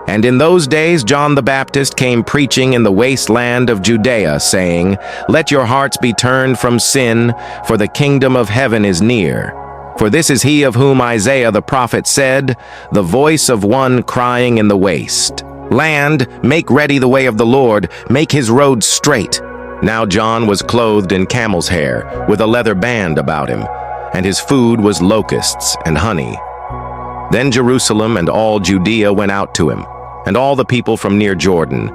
And in those days John the Baptist came preaching in the wasteland of Judea, saying, Let your hearts be turned from sin, for the kingdom of heaven is near. For this is he of whom Isaiah the prophet said, The voice of one crying in the waste, Land, make ready the way of the Lord, make his roads straight. Now John was clothed in camel's hair, with a leather band about him, and his food was locusts and honey. Then Jerusalem and all Judea went out to him, and all the people from near Jordan,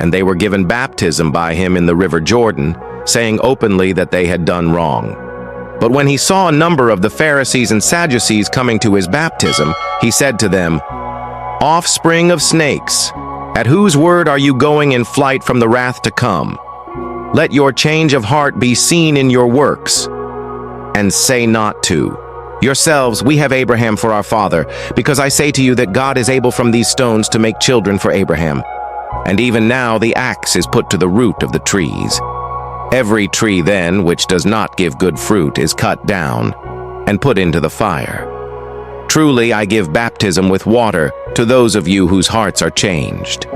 and they were given baptism by him in the river Jordan, saying openly that they had done wrong. But when he saw a number of the Pharisees and Sadducees coming to his baptism, he said to them, Offspring of snakes, at whose word are you going in flight from the wrath to come? Let your change of heart be seen in your works, and say not to yourselves, We have Abraham for our father, because I say to you that God is able from these stones to make children for Abraham. And even now the axe is put to the root of the trees. Every tree then which does not give good fruit is cut down and put into the fire. Truly I give baptism with water to those of you whose hearts are changed.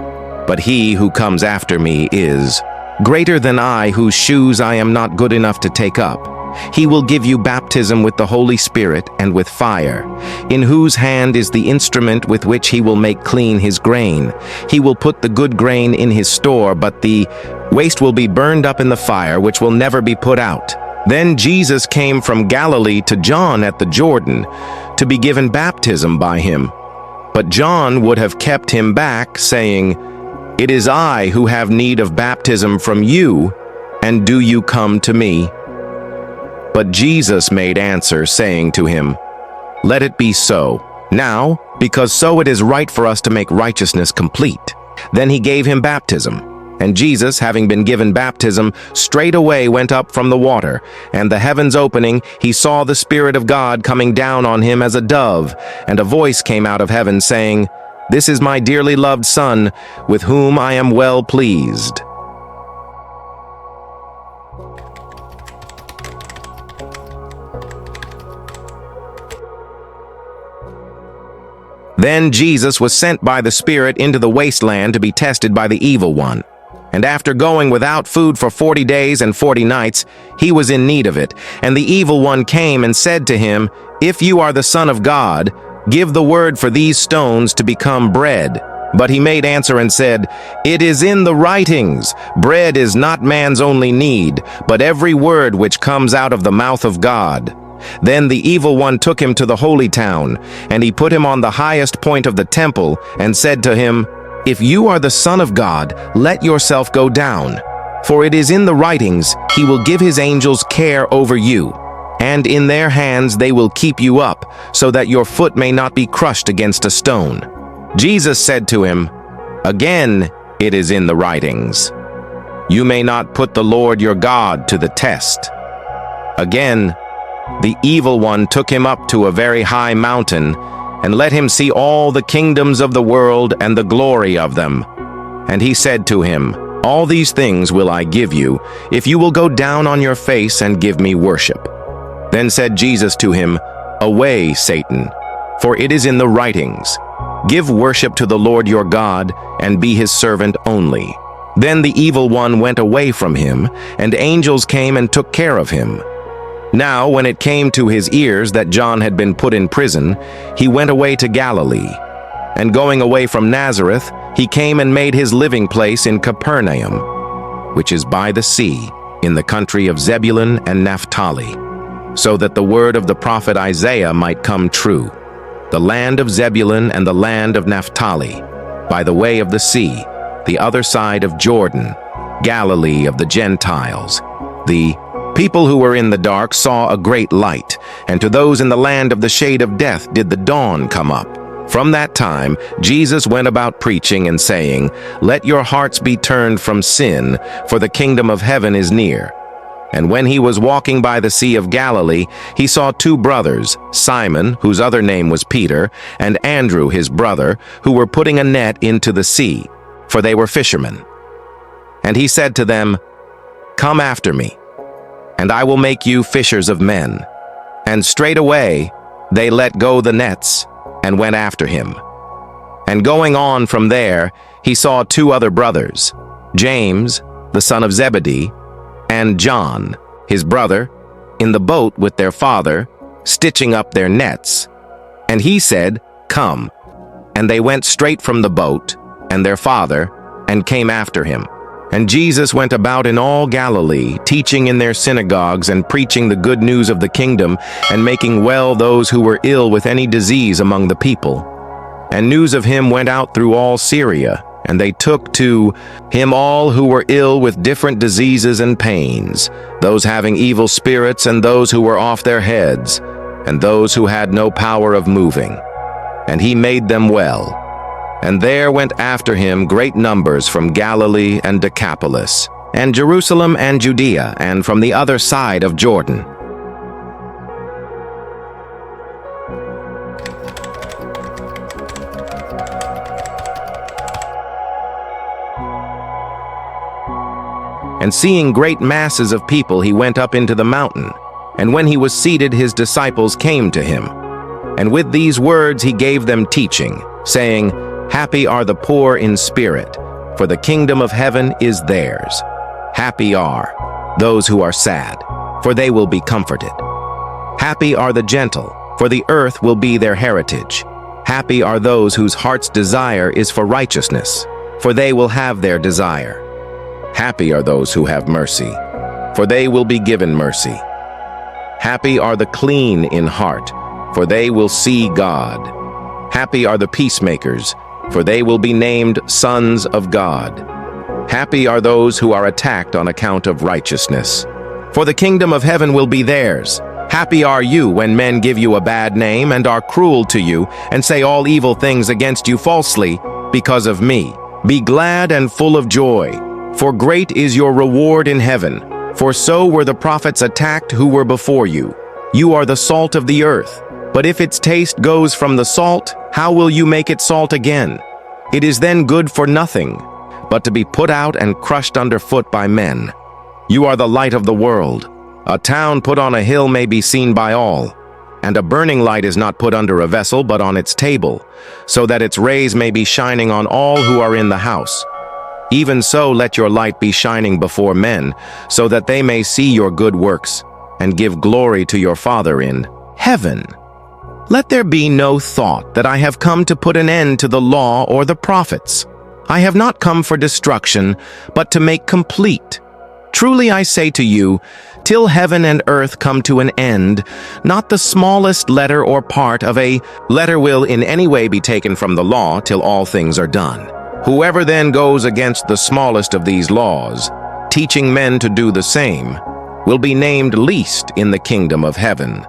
But he who comes after me is greater than I, whose shoes I am not good enough to take up. He will give you baptism with the Holy Spirit and with fire, in whose hand is the instrument with which he will make clean his grain. He will put the good grain in his store, but the waste will be burned up in the fire, which will never be put out. Then Jesus came from Galilee to John at the Jordan, to be given baptism by him. But John would have kept him back, saying, It is I who have need of baptism from you, and do you come to me? But Jesus made answer, saying to him, Let it be so. Now, because so it is right for us to make righteousness complete. Then he gave him baptism. And Jesus, having been given baptism, straightway went up from the water. And the heavens opening, he saw the Spirit of God coming down on him as a dove. And a voice came out of heaven, saying, This is my dearly loved Son, with whom I am well pleased. Then Jesus was sent by the Spirit into the wasteland to be tested by the evil one. And after going without food for 40 days and 40 nights, he was in need of it. And the evil one came and said to him, If you are the Son of God, give the word for these stones to become bread. But he made answer and said, It is in the writings, Bread is not man's only need, but every word which comes out of the mouth of God. Then the evil one took him to the holy town, and he put him on the highest point of the temple, and said to him, If you are the Son of God, let yourself go down. For it is in the writings, He will give His angels care over you, and in their hands they will keep you up, so that your foot may not be crushed against a stone. Jesus said to him, Again, it is in the writings, You may not put the Lord your God to the test. Again, the evil one took him up to a very high mountain, and let him see all the kingdoms of the world and the glory of them. And he said to him, All these things will I give you, if you will go down on your face and give me worship. Then said Jesus to him, Away, Satan, for it is in the writings, Give worship to the Lord your God, and be his servant only. Then the evil one went away from him, and angels came and took care of him. Now, when it came to his ears that John had been put in prison, he went away to Galilee. And going away from Nazareth, he came and made his living place in Capernaum, which is by the sea, in the country of Zebulun and Naphtali, so that the word of the prophet Isaiah might come true. The land of Zebulun and the land of Naphtali, by the way of the sea, the other side of Jordan, Galilee of the Gentiles. The people who were in the dark saw a great light, and to those in the land of the shade of death did the dawn come up. From that time, Jesus went about preaching and saying, Let your hearts be turned from sin, for the kingdom of heaven is near. And when he was walking by the Sea of Galilee, he saw two brothers, Simon, whose other name was Peter, and Andrew his brother, who were putting a net into the sea, for they were fishermen. And he said to them, Come after me, and I will make you fishers of men. And straightway they let go the nets, and went after him. And going on from there, he saw two other brothers, James, the son of Zebedee, and John, his brother, in the boat with their father, stitching up their nets. And he said, "Come." And they went straight from the boat, and their father, and came after him. And Jesus went about in all Galilee, teaching in their synagogues and preaching the good news of the kingdom, and making well those who were ill with any disease among the people. And news of him went out through all Syria, and they took to him all who were ill with different diseases and pains, those having evil spirits, and those who were off their heads, and those who had no power of moving. And he made them well. And there went after him great numbers from Galilee and Decapolis, and Jerusalem and Judea, and from the other side of Jordan. And seeing great masses of people, he went up into the mountain. And when he was seated, his disciples came to him. And with these words he gave them teaching, saying, "Happy are the poor in spirit, for the kingdom of heaven is theirs. Happy are those who are sad, for they will be comforted. Happy are the gentle, for the earth will be their heritage. Happy are those whose heart's desire is for righteousness, for they will have their desire. Happy are those who have mercy, for they will be given mercy. Happy are the clean in heart, for they will see God. Happy are the peacemakers, for they will be named sons of God. Happy are those who are attacked on account of righteousness, for the kingdom of heaven will be theirs. Happy are you when men give you a bad name and are cruel to you and say all evil things against you falsely because of me. Be glad and full of joy, for great is your reward in heaven. For so were the prophets attacked who were before you. You are the salt of the earth. But if its taste goes from the salt, how will you make it salt again? It is then good for nothing, but to be put out and crushed underfoot by men. You are the light of the world. A town put on a hill may be seen by all, and a burning light is not put under a vessel, but on its table, so that its rays may be shining on all who are in the house. Even so let your light be shining before men, so that they may see your good works, and give glory to your Father in heaven. Let there be no thought that I have come to put an end to the law or the prophets. I have not come for destruction, but to make complete. Truly I say to you, till heaven and earth come to an end, not the smallest letter or part of a letter will in any way be taken from the law till all things are done. Whoever then goes against the smallest of these laws, teaching men to do the same, will be named least in the kingdom of heaven.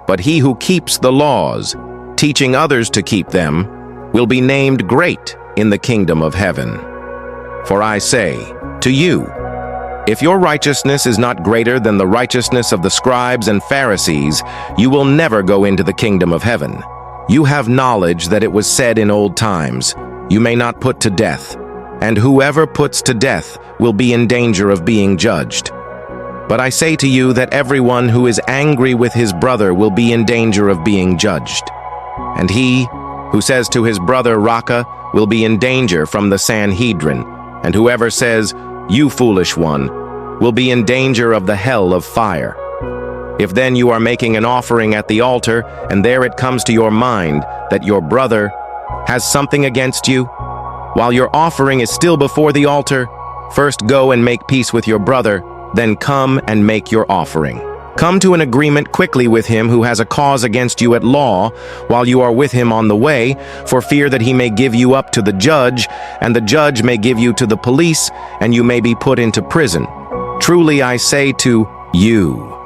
But he who keeps the laws, teaching others to keep them, will be named great in the kingdom of heaven. For I say to you, if your righteousness is not greater than the righteousness of the scribes and Pharisees, you will never go into the kingdom of heaven. You have knowledge that it was said in old times, you may not put to death, and whoever puts to death will be in danger of being judged. But I say to you that everyone who is angry with his brother will be in danger of being judged. And he who says to his brother, Raca, will be in danger from the Sanhedrin, and whoever says, you foolish one, will be in danger of the hell of fire. If then you are making an offering at the altar, and there it comes to your mind that your brother has something against you, while your offering is still before the altar, first go and make peace with your brother, then come and make your offering. Come to an agreement quickly with him who has a cause against you at law, while you are with him on the way, for fear that he may give you up to the judge, and the judge may give you to the police, and you may be put into prison. Truly I say to you,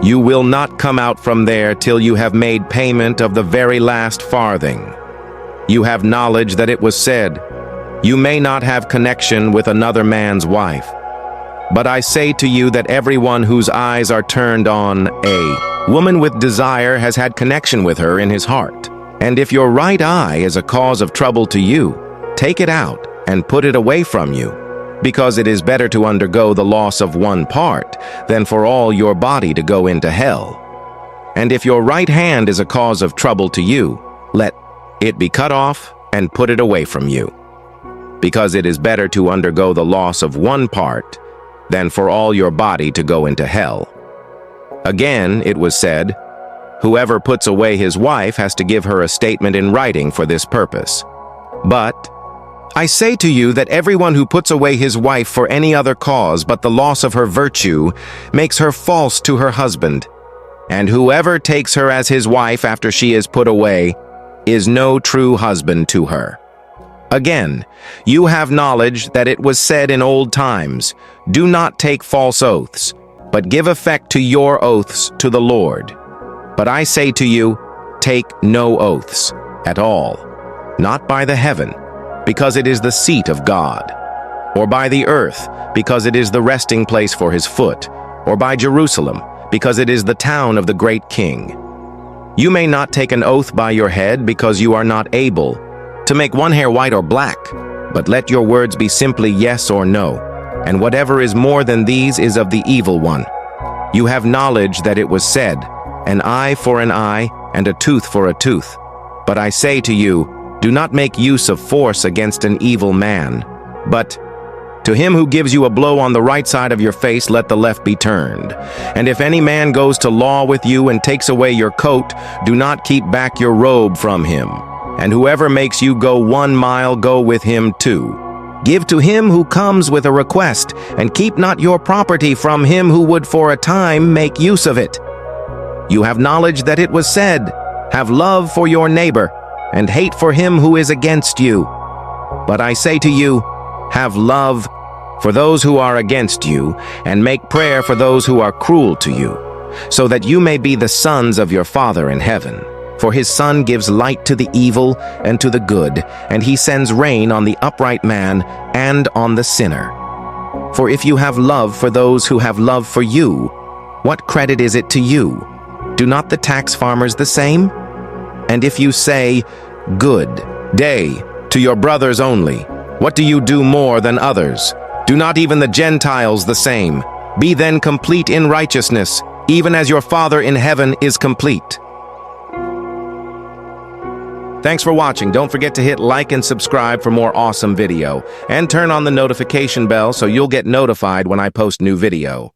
you will not come out from there till you have made payment of the very last farthing. You have knowledge that it was said, you may not have connection with another man's wife. But I say to you that everyone whose eyes are turned on a woman with desire has had connection with her in his heart. And if your right eye is a cause of trouble to you, take it out and put it away from you, because it is better to undergo the loss of one part than for all your body to go into hell. And if your right hand is a cause of trouble to you, let it be cut off and put it away from you. Because it is better to undergo the loss of one part than for all your body to go into hell. Again, it was said, whoever puts away his wife has to give her a statement in writing for this purpose. But I say to you that everyone who puts away his wife for any other cause but the loss of her virtue makes her false to her husband. And whoever takes her as his wife after she is put away is no true husband to her. Again, you have knowledge that it was said in old times, do not take false oaths, but give effect to your oaths to the Lord. But I say to you, take no oaths at all, not by the heaven, because it is the seat of God, or by the earth, because it is the resting place for his foot, or by Jerusalem, because it is the town of the great king. You may not take an oath by your head because you are not able to make one hair white or black, but let your words be simply yes or no, and whatever is more than these is of the evil one. You have knowledge that it was said, an eye for an eye, and a tooth for a tooth. But I say to you, do not make use of force against an evil man, but to him who gives you a blow on the right side of your face, let the left be turned. And if any man goes to law with you and takes away your coat, do not keep back your robe from him. And whoever makes you go 1 mile, go with him 2. Give to him who comes with a request, and keep not your property from him who would for a time make use of it. You have knowledge that it was said, have love for your neighbor, and hate for him who is against you. But I say to you, have love for those who are against you, and make prayer for those who are cruel to you, so that you may be the sons of your Father in heaven. For his sun gives light to the evil and to the good, and he sends rain on the upright man and on the sinner. For if you have love for those who have love for you, what credit is it to you? Do not the tax farmers the same? And if you say, good day to your brothers only, what do you do more than others? Do not even the Gentiles the same? Be then complete in righteousness, even as your Father in heaven is complete. Thanks for watching. Don't forget to hit like and subscribe for more awesome video, and turn on the notification bell so you'll get notified when I post new video.